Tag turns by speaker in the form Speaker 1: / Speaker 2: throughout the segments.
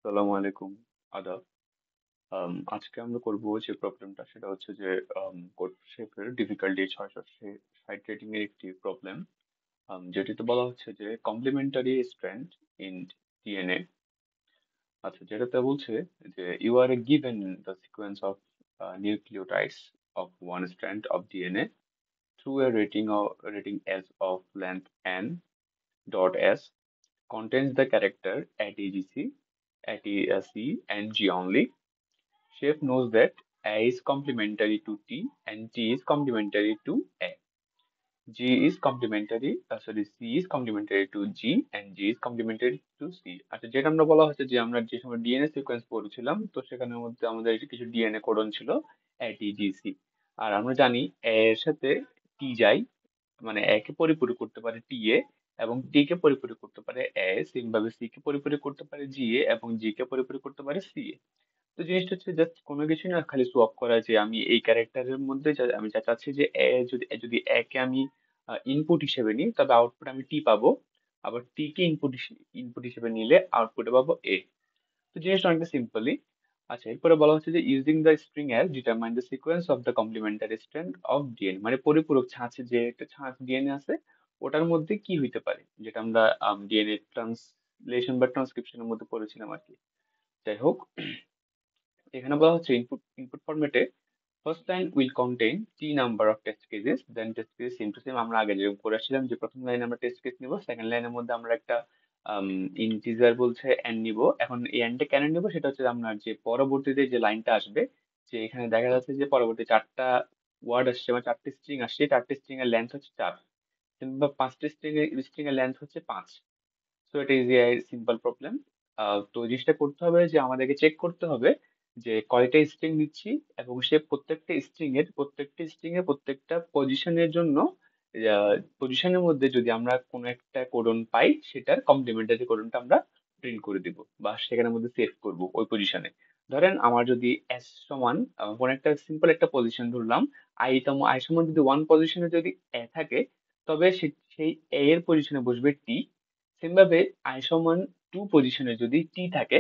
Speaker 1: আসসালামু আলাইকুম। আদাব। আজকে আমরা করব যে প্রবলেমটা সেটা হচ্ছে যে কোড শেপের ডিফিকাল্টি 660 রেটিং এর একটি প্রবলেম, যেটিতে বলা হচ্ছে যে কমপ্লিমেন্টারি স্ট্র্যান্ড ইন ডিএনএ। আচ্ছা, যেটাতে বলছে যে you are given the sequence of nucleotides of one strand of DNA through a rating s of length n dot s contains the character at C and G only. Chef knows that A is complementary to T and T is complementary to A. C is complementary to G and G is complementary to C. আচ্ছা, যেটা আমরা বলা হচ্ছে যে আমরা যে সময় DNA sequence পড়েছিলাম তো সেখানের মধ্যে আমাদের কিছু ডিএনএ কোডন ছিল ATGC। আর আমরা জানি A এর সাথে T যাই, মানে A কে পরিপূরক করতে পারে TA এবং T কে পরিপূরক করতে পারে A, সেম ভাবে C কে পরিপূরক করতে পারে GA এবং G কে পরিপূরক করতে পারে CA। তো জিনিসটা হচ্ছে জাস্ট কোনো কিছু না, খালি সোয়াপ করা যে আমি এই ক্যারেক্টারের মধ্যে আমি যা চাচ্ছি যে এ যদি যদি এ কে আমি ইনপুট হিসেবে নিই তবে আউটপুট আমি টি পাবো, আবার টি কে ইনপুট হিসেবে নিলে আউটপুটে পাবো এ। তো জিনিসটা অনেকটা সিম্পলি। আচ্ছা, এরপরে বলা হচ্ছে যে using the string as determine the sequence of the complementary strand of DNA, মানে পরিপূরক ছাঁচে যে একটা ছাঁচ ডিএনএ আছে ওটার মধ্যে কি হইতে পারে, যেটা আমরা ডিএনএ ট্রান্সলেশন বা ট্রান্সক্রিপশনের মধ্যে পড়েছিলাম আর কি। যাই হোক, এখানে বলা হচ্ছে ইনপুট ফরম্যাটে first line will contain T number of test cases, then test case same to same আমরা আগে যেরকম করে আসছিলাম যে প্রথম লাইনে আমরা টেস্ট কেস নিব, সেকেন্ড লাইনের মধ্যে আমরা একটা ইন্টিজার বলছে এন নিব। এখন এই এনটা কেন নিব সেটা হচ্ছে আপনার যে পরবর্তীতে যে লাইনটা আসবে, যে এখানে দেখা যাচ্ছে যে পরবর্তী চারটা ওয়ার্ড আসছে বা চারটি স্ট্রিং আসছে, চারটি স্ট্রিং এর লেন্থ হচ্ছে 4 কিংবা পাঁচটি স্ট্রিং এর লেন্থ হচ্ছে 5। সো এটা ইজ এ সিম্পল প্রবলেম। তো জিনিসটা করতে হবে যে আমাদেরকে চেক করতে হবে যে কয়টা স্ট্রিং দিচ্ছি এবং সে প্রত্যেকটা স্ট্রিং এর প্রত্যেকটা পজিশনের জন্য পজিশনের মধ্যে যদি আমরা কোনো একটা কোডন পাই সেটার কমপ্লিমেন্টারি কোডনটা আমরা প্রিন্ট করে দিব বা সেখানের মধ্যে সেভ করব ওই পজিশনে। ধরেন আমার যদি এস সমান কোনো একটা সিম্পল একটা পজিশন ধরলাম, আই সমান যদি ওয়ান পজিশনে যদি এ থাকে তবে সেই এ এর পজিশনে বসবে টি। সেম ভাবে আই সমান টু পজিশনে যদি টি থাকে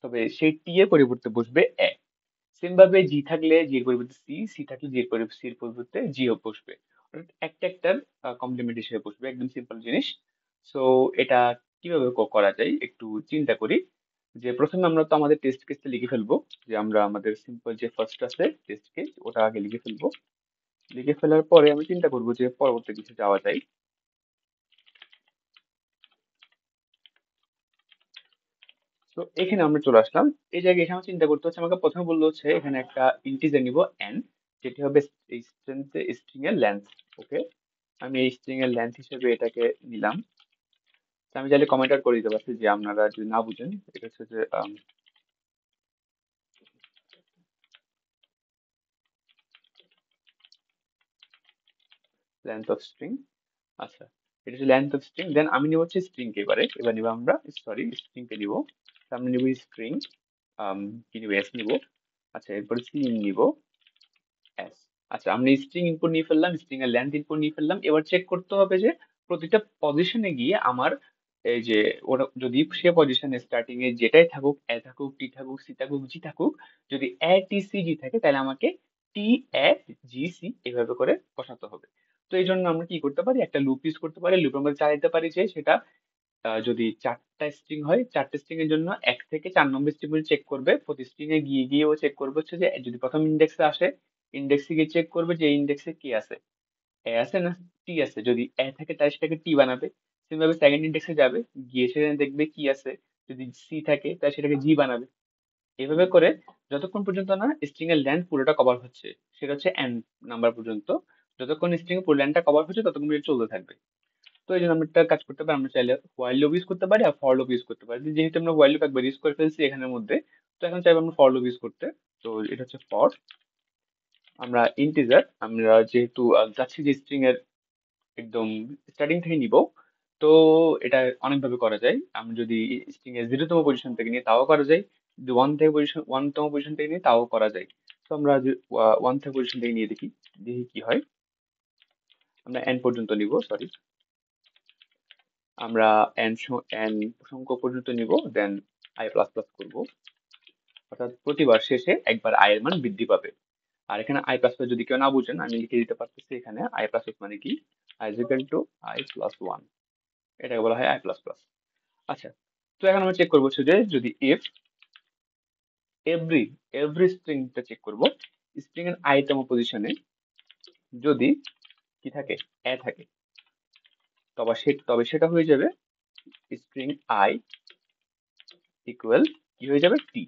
Speaker 1: তবে সেই টি এর পরিবর্তে বসবে এ। সেম ভাবে জি থাকলে জি এর পরিবর্তে সি, সি থাকলে সি এর পরিবর্তে জি ও বসবে, অর্থাৎ একটা একটার কমপ্লিমেন্ট হিসেবে বসবে। একদম সিম্পল জিনিস। সো এটা কিভাবে করা যায় একটু চিন্তা করি। যে প্রথমে আমরা তো আমাদের টেস্ট কেসটা লিখে ফেলবো, যে আমরা আমাদের সিম্পল যে ফার্স্ট আছে টেস্ট কেস ওটা আগে লিখে ফেলবো। লিখে ফেলার পরে আমি চিন্তা করবো যে পরবর্তী কিছু যাওয়া যায়। তো এখানে আমরা চলে আসলাম। এই জায়গায় এসে আমার চিন্তা করতে হচ্ছে, আমাকে প্রথমে বললো হচ্ছে এখানে একটা ইন্টিজার নিব n, যেটি হবে এই স্ট্রিং এর লেন্থ। ওকে, আমি এই স্ট্রিং এর লেন্থ হিসেবে এটাকে নিলাম। তো আমি চাইলে কমেন্ট আউট করে দিতে পারছি যে আপনারা যদি না বুঝেন, এটা হচ্ছে যে লেন্থ অফ স্ট্রিং। আচ্ছা, এটা হচ্ছে লেন্থ অফ স্ট্রিং। দেন আমি নিব হচ্ছে স্ট্রিং কে, এবার নিব আমরা সরি স্ট্রিং কে নিব। তো আমরা নিব স্ট্রিং কি নিব এস নিব। আচ্ছা, এরপরে সি নিব এস। আচ্ছা, আমরা স্ট্রিং ইনপুট নিয়ে ফেললাম, স্ট্রিং এর লেন্থ ইনপুট নিয়ে ফেললাম। এবার চেক করতে হবে যে প্রতিটা পজিশনে গিয়ে আমার এই যে ওরা যদি সে পজিশনে স্টার্টিং এ যেটাই থাকুক, এ থাকুক টি থাকুক সি থাকুক জি থাকুক, যদি এ টি সি জি থাকে তাহলে আমাকে টি এ জি সি এভাবে করে বসাতে হবে। তো এই জন্য আমরা কি করতে পারি, একটা লুপ ইউজ করতে পারি। লুপের মধ্যে চালাতে পারি যে সেটা যদি চারটা স্ট্রিং হয়, চারটে স্ট্রিং এর জন্য 1 থেকে 4 নম্বর স্ট্রিং চেক করবে, প্রতি স্ট্রিং এ গিয়ে গিয়ে ও চেক করবে হচ্ছে যে যদি প্রথম ইন্ডেক্সে আসে, ইন্ডেক্সে গিয়ে চেক করবে যে ইন্ডেক্সে কি আছে, এ আছে না টি আছে। যদি এ থাকে তাহলে সেটাকে টি বানাবে। সেভাবে সেকেন্ড ইন্ডেক্সে যাবে, গিয়ে সেখানে দেখবে কি আছে, যদি সি থাকে তাহলে সেটাকে জি বানাবে। এভাবে করে যতক্ষণ পর্যন্ত না স্ট্রিং এর লেন্থ পুরোটা কভার হচ্ছে, সেটা হচ্ছে এন নাম্বার পর্যন্ত। যতক্ষণ স্ট্রিং এর পুরো লেন্থটা কভার হচ্ছে ততক্ষণ পর্যন্ত চলতে থাকবে। তো এই জন্য আমরা একটা কাজ করতে পারি, আমরা চাইলে হোয়াইল লুপ ইউজ করতে পারি আর ফর লুপ ইউজ করতে পারি। যেহেতু আমরা হোয়াইল লুপ একবার ইউজ করে ফেলছি এখানের মধ্যে, তো এখন চাইবো আমরা ফর লুপ ইউজ করতে। তো এটা হচ্ছে ফর। আমরা ইন্টিজার আমরা যেহেতু যাচ্ছি যে স্ট্রিং এর একদম স্টার্টিং থেকে নিব, তো এটা অনেকভাবে করা যায়। আমি যদি স্ট্রিং এর 0তম পজিশন থেকে নিই তাও করা যায়, যদি ওয়ান তম পজিশন থেকে নিই তাও করা যায়। তো আমরা ওয়ান থেকে পজিশন থেকে নিয়ে দেখি, দেখি কি হয়। আমরা এন পর্যন্ত নিব, সরি আমরা এন সংখ্যক পর্যন্ত নিব। দেন আই প্লাস প্লাস করবো, অর্থাৎ প্রতিবার শেষে একবার আই এর মান বৃদ্ধি পাবে। আর এখানে আই প্লাস প্লাস যদি কেউ না বুঝেন আমি লিখে দিতে পারতেছি, এখানে আই প্লাস প্লাস মানে কি, I is equal to I plus one, এটাকে বলা হয় আই প্লাস প্লাস। আচ্ছা, তো এখন আমরা চেক করবো হচ্ছে যে যদি ইফ এভরি এভরি স্ট্রিংটা চেক করবো, স্ট্রিং এর আই তম পজিশনে যদি কি থাকে, এ থাকে, তবে সেটা হয়ে যাবে স্ট্রিং আই ইকুয়াল কি হয়ে যাবে, টি।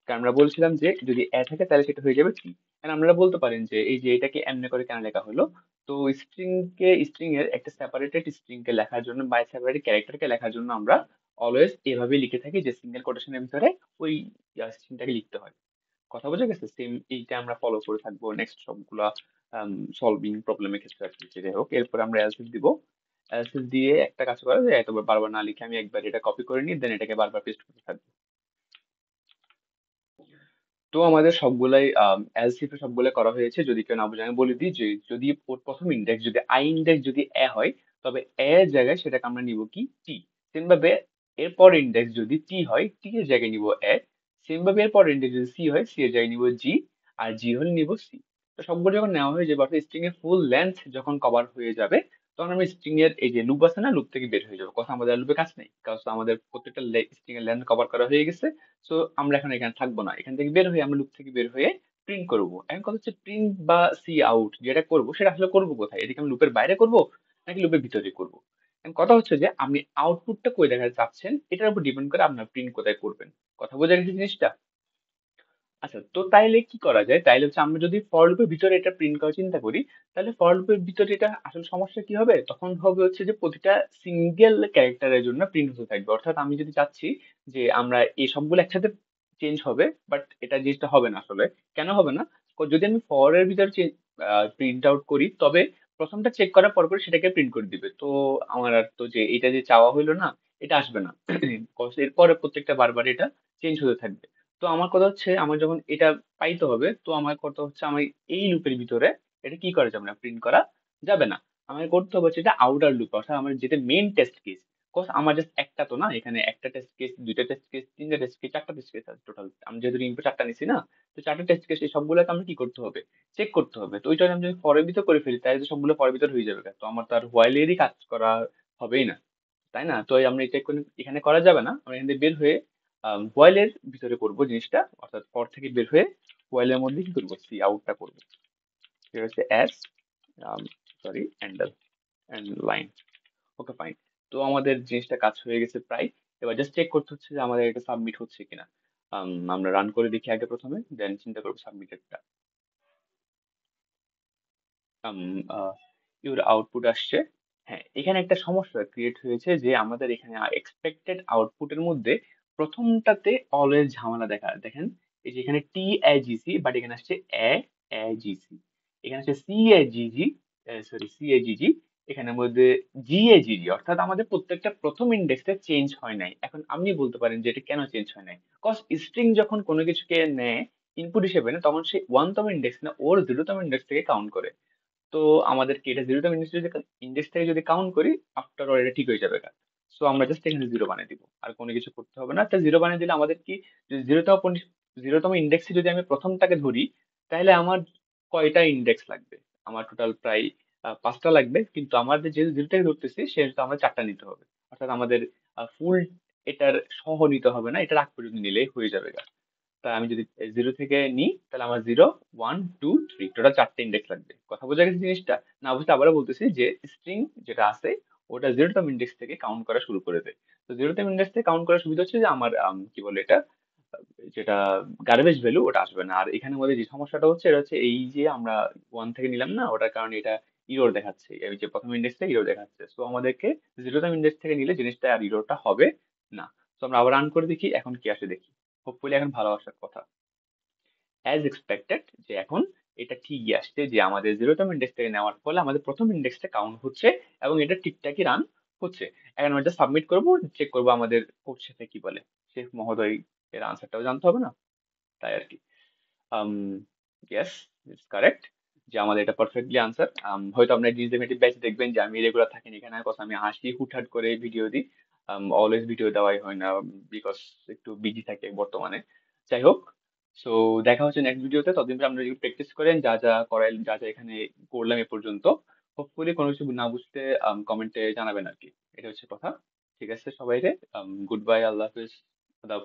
Speaker 1: কারণ আমরা বলছিলাম যে যদি এ থাকে তাহলে সেটা হয়ে যাবে টি। কারণ আপনারা বলতে পারেন যে এই যে এটাকে এমনি করে কেন লেখা হলো, তো স্ট্রিং এর একটা সেপারেটেড স্ট্রিং কে লেখার জন্য বা সেপারেটেড ক্যারেক্টারকে লেখার জন্য আমরা অলওয়েজ এভাবে লিখে থাকি যে সিঙ্গেল কোটেশনের ভিতরে ওই স্ট্রিংটাকে লিখতে হয়। কথা বোঝা গেছে? সেম এইটা আমরা ফলো করে থাকবো নেক্সট সবগুলা সলভিং প্রবলেমের ক্ষেত্রে আর কি। যাই হোক, এরপর আমরা এলসিফ দিব। এলসিফ দিয়ে একটা কাজ করা যায়, এতবার বারবার না লিখে আমি একবার এটা কপি করে নিই, দেন এটাকে বারবার পেস্ট করতে থাকবো। তো আমাদের সবগুলাই এলসিফ এ সবগুলাই করা হয়েছে। যদি কেউ না বুঝে আমি বলে দিই যে যদি ওর প্রথম ইন্ডেক্স যদি আই ইন্ডেক্স যদি এ হয়, তবে এ এর জায়গায় সেটাকে আমরা নিব কি, টি। সেম ভাবে এরপর ইন্ডেক্স যদি টি হয়, টি এর জায়গায় নিব এ। সেম ভাবে এরপর ইন্ডেক্স যদি সি হয়, সি এর জায়গায় নিব জি, আর জি হলে নিব সি। তো সবগুলো যখন নেওয়া হয়ে যাবে, অর্থাৎ স্ট্রিং এর ফুল লেন্থ যখন কভার হয়ে যাবে, তখন আমি স্ট্রিং এর এই যে লুপ আছে না, লুপ থেকে বের হয়ে যাবো। কথা, আমাদের লুপে কাজ নেই, কারণ আমাদের প্রত্যেকটা স্ট্রিং এর লেন্থ কভার করা হয়ে গেছে। সো আমরা এখন এখানে থাকবো না, এখান থেকে বের হয়ে আমরা লুপ থেকে বের হয়ে প্রিন্ট করবো। এখন কথা হচ্ছে প্রিন্ট বা সি আউট যেটা করবো সেটা আসলে করবো কোথায়, এদিকে আমি লুপের বাইরে করবো নাকি লুপের ভিতরে করবো। এখন কথা হচ্ছে যে আপনি আউটপুটটা কই দেখাতে চাচ্ছেন এটার উপর ডিপেন্ড করে আপনার প্রিন্ট কোথায় করবেন। কথা বোঝা গেছে জিনিসটা? আচ্ছা, তো তাইলে কি করা যায়, তাইলে হচ্ছে আমরা যদি ফর লুপের ভিতরে এটা প্রিন্ট করার চিন্তা করি, তাহলে ফর লুপের ভিতরে এটা আসলে সমস্যা কি হবে, তখন হবে হচ্ছে যে প্রতিটা সিঙ্গেল ক্যারেক্টারের জন্য প্রিন্ট হতে থাকবে। অর্থাৎ আমি যদি চাচ্ছি যে আমরা এই সবগুলো একসাথে চেঞ্জ হবে, বাট এটা জিনিসটা হবে না আসলে। কেন হবে না, যদি আমি ফর এর ভিতরে প্রিন্ট আউট করি, তবে প্রথমটা চেক করার পর পর সেটাকে প্রিন্ট করে দিবে। তো আমার আর তো যে এটা যে চাওয়া হইলো না, এটা আসবে না। এরপরে প্রত্যেকটা বারবার এটা চেঞ্জ হতে থাকবে। তো আমার কথা হচ্ছে আমার যখন এটা পাইতে হবে, তো আমার কথা হচ্ছে আমার এই লুপের ভিতরে এটা কি করা যাবে না, প্রিন্ট করা যাবে না। আমার করতে হবে হচ্ছে এটা আউটার লুপ, অর্থাৎ আমার যেটা মেইন টেস্ট কেস। আমার জাস্ট একটা তো না, এখানে একটা টেস্ট কেস, দুইটা টেস্ট কেস, তিনটা টেস্ট কেস, চারটা টেস্ট কেস আছে টোটাল। আমি যেহেতু ইনপুট চারটা নিছি না, তো চারটা টেস্ট কেস এই সবগুলোকে আমি কি করতে হবে, চেক করতে হবে। তো ওইটা আমি যদি ফরের ভিতর করে ফেলি তাহলে তো সবগুলো ফরের ভিতর হয়ে যাবে, তো আমার তো আর হোয়াইলেরই কাজ করা হবেই না, তাই না? তো এই আমরা এটা এখানে করা যাবে না, আমরা এখান থেকে বের হয়ে হোয়াইলের ভিতরে করব জিনিসটা, অর্থাৎ ফর থেকে বের হয়ে হোয়াইলের মধ্যে কি করবো, সি আউটটা করবো। সেটা হচ্ছে as sorry angle and line. Okay fine. তো আমাদের জিনিসটা কাজ হয়ে গেছে প্রায়। এবার জাস্ট চেক করতে হচ্ছে যে আমাদের এটা সাবমিট হচ্ছে কিনা। আমরা রান করে দেখি আগে প্রথমে, দেন চিন্তা করবো সাবমিটেডটা। ইউর আউটপুট আসছে। হ্যাঁ, এখানে একটা সমস্যা ক্রিয়েট হয়েছে যে আমাদের এখানে এক্সপেক্টেড আউটপুটের মধ্যে প্রথমটাতে অলওয়েজ ঝামেলা দেখেন। এই যে এখানে টি এ জিসি, বাট এখানে আসছে এ এ জিসি। এখানে আসছে সি এ জিজি, সরি সি এ জিজি। এখানের মধ্যে জি এ জিজি, অর্থাৎ আমাদের প্রত্যেকটা প্রথম ইন্ডেক্সে চেঞ্জ হয় নাই। এখন আপনি বলতে পারেন যে এটা কেন চেঞ্জ হয় নাই, কজ স্ট্রিং যখন কোনো কিছুকে নেয় ইনপুট হিসেবে না, তখন সে ওয়ানতম ইন্ডেক্স না ওর জিরোতম ইন্ডেক্স থেকে কাউন্ট করে। তো আমাদেরকে এটা জিরোতম ইন্ডেক্স থেকে যদি কাউন্ট করি, আফটার অল এটা ঠিক হয়ে যাবে। সো আমরা জাস্ট এখানে জিরো বানিয়ে দিব, আর কোনো কিছু করতে হবে না। তা জিরো বানিয়ে দিলে আমাদের কি, জিরোতম ইন্ডেক্সে যদি আমি প্রথমটাকে ধরি, তাহলে আমার কয়টা ইন্ডেক্স লাগবে, আমার টোটাল প্রায় পাঁচটা লাগবে। কিন্তু আমাদের যেহেতু জিরোটাকে ধরতেছি সেহেতু আমরা চারটা নিতে হবে। অর্থাৎ আমাদের ফুল এটার সহ নিতে হবে না, এটা আগ পর্যন্ত নিলেই হয়ে যাবে। তা আমি যদি জিরো থেকে নিই, তাহলে আমার zero, one, two, three, total চারটে ইন্ডেক্স লাগবে। কথা বোঝা গেছে জিনিসটা? না বুঝতে আবারও বলতেছি যে স্ট্রিং যেটা আছে ওটা জিরোতম ইন্ডেক্স থেকে কাউন্ট করা শুরু করে দেয়। তো জিরোতম ইন্ডেক্স থেকে কাউন্ট করার সুবিধা হচ্ছে যে আমার কি বলে এটা, যেটা গার্বেজ ভ্যালু ওটা আসবে না। আর এখানের মধ্যে যে সমস্যাটা হচ্ছে এটা হচ্ছে এই যে আমরা ওয়ান থেকে নিলাম না, ওটার কারণে এটা ইরোর দেখাচ্ছে, এই যে প্রথম ইন্ডেক্সটা ইরোর দেখাচ্ছে। সো আমাদেরকে জিরোতম ইন্ডেক্স থেকে নিলে জিনিসটা আর ইরোরটা হবে না। তো আমরা আবার রান করে দেখি এখন কি আসে দেখি। হোপফুলি এখন ভালো আসার কথা। অ্যাজ এক্সপেক্টেড যে এখন এটা ঠিকই আসছে, যে আমাদের জিরোতম ইন্ডেক্স থেকে নেওয়ার ফলে আমাদের প্রথম ইন্ডেক্সটা কাউন্ট হচ্ছে এবং এটা ঠিকঠাকই রান হচ্ছে। এখন আমরা এটা সাবমিট করবো, চেক করবো আমাদের কোড শেফে কি বলে। শেফ মহোদয় এর আনসারটাও জানতে হবে না, তাই আর কি। um ইয়েস, ইটস কারেক্ট, যে আমাদের এটা পারফেক্টলি আনসার। হয়তো আপনার ডিজেমেটিভ ব্যাচ দেখবেন যে আমি রেগুলার থাকেন এখানে, কথা আমি হাসি হুটহাট করে ভিডিও দিই। অলওয়েজ ভিডিও দেওয়াই হয় না, বিকজ একটু বিজি থাকে বর্তমানে। যাই হোক, সো দেখা হচ্ছে নেক্সট ভিডিওতে। ততদিন পর আমরা প্র্যাকটিস করেন যা যা করাই, যা যা এখানে করলাম এ পর্যন্ত। হোপফুলি কোনো কিছু না বুঝতে কমেন্টে জানাবেন আর কি। এটা হচ্ছে কথা। ঠিক আছে সবাইরে, গুড বাই, আল্লাহ হাফিজ, আদাব।